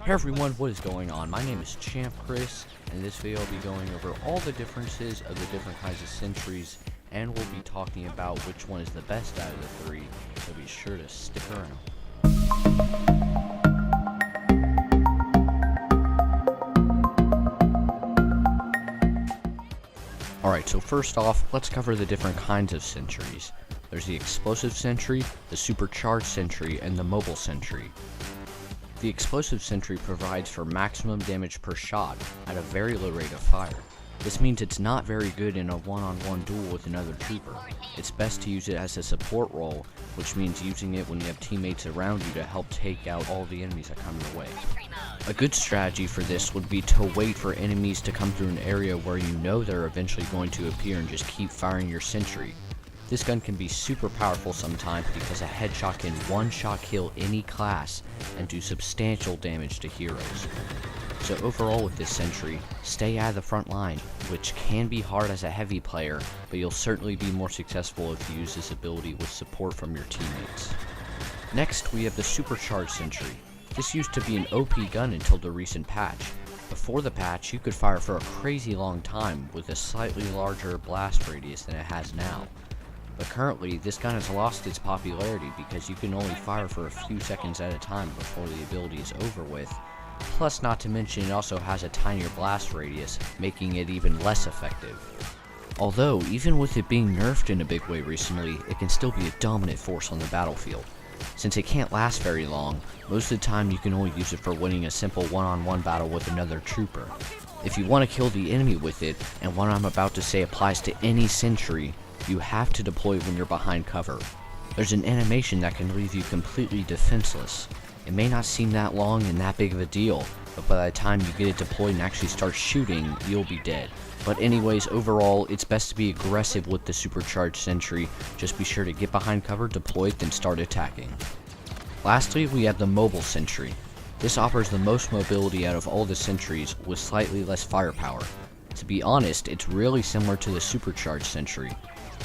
Hey everyone, what is going on? My name is Champ Chris, and in this video I'll be going over all the differences of the different kinds of sentries, and we'll be talking about which one is the best out of the three, so be sure to stick around. Alright, so first off, let's cover the different kinds of sentries. There's the explosive sentry, the supercharged century, and the mobile sentry. The explosive sentry provides for maximum damage per shot at a very low rate of fire. This means it's not very good in a one-on-one duel with another trooper. It's best to use it as a support role, which means using it when you have teammates around you to help take out all the enemies that come your way. A good strategy for this would be to wait for enemies to come through an area where you know they're eventually going to appear and just keep firing your sentry. This gun can be super powerful sometimes because a headshot can one-shot kill any class and do substantial damage to heroes. So overall with this sentry, stay out of the front line, which can be hard as a heavy player, but you'll certainly be more successful if you use this ability with support from your teammates. Next, we have the Supercharged Century. This used to be an OP gun until the recent patch. Before the patch, you could fire for a crazy long time with a slightly larger blast radius than it has now. But currently, this gun has lost its popularity because you can only fire for a few seconds at a time before the ability is over with. Plus, not to mention, it also has a tinier blast radius, making it even less effective. Although, even with it being nerfed in a big way recently, it can still be a dominant force on the battlefield. Since it can't last very long, most of the time you can only use it for winning a simple one-on-one battle with another trooper. If you want to kill the enemy with it, and what I'm about to say applies to any sentry, you have to deploy when you're behind cover. There's an animation that can leave you completely defenseless. It may not seem that long and that big of a deal, but by the time you get it deployed and actually start shooting, you'll be dead. But anyways, overall, it's best to be aggressive with the Supercharged Century. Just be sure to get behind cover, deploy it, then start attacking. Lastly, we have the Mobile Sentry. This offers the most mobility out of all the sentries with slightly less firepower. To be honest, it's really similar to the Supercharged Century.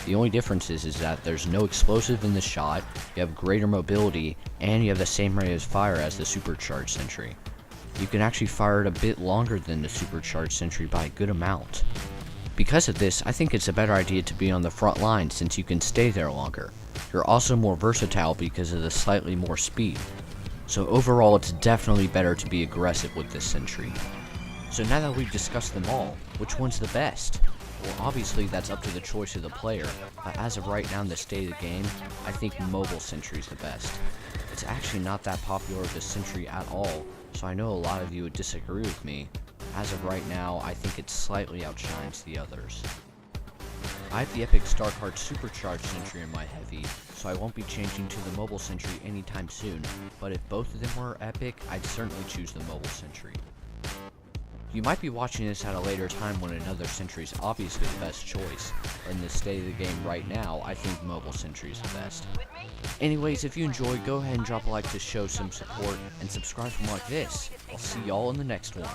The only difference is that there's no explosive in the shot, you have greater mobility, and you have the same rate of fire as the Supercharged Century. You can actually fire it a bit longer than the Supercharged Century by a good amount. Because of this, I think it's a better idea to be on the front line since you can stay there longer. You're also more versatile because of the slightly more speed. So overall, it's definitely better to be aggressive with this sentry. So now that we've discussed them all, which one's the best? Well, obviously that's up to the choice of the player, but as of right now in the state of the game, I think Mobile Sentry is the best. It's actually not that popular of a sentry at all, so I know a lot of you would disagree with me. As of right now, I think it slightly outshines the others. I have the epic Starcard Supercharged Century in my heavy, so I won't be changing to the Mobile Sentry anytime soon, but if both of them were epic, I'd certainly choose the Mobile Sentry. You might be watching this at a later time when another sentry is obviously the best choice, but in the state of the game right now, I think Mobile Sentry is the best. Anyways, if you enjoyed, go ahead and drop a like to show some support, and subscribe for more like this. I'll see y'all in the next one.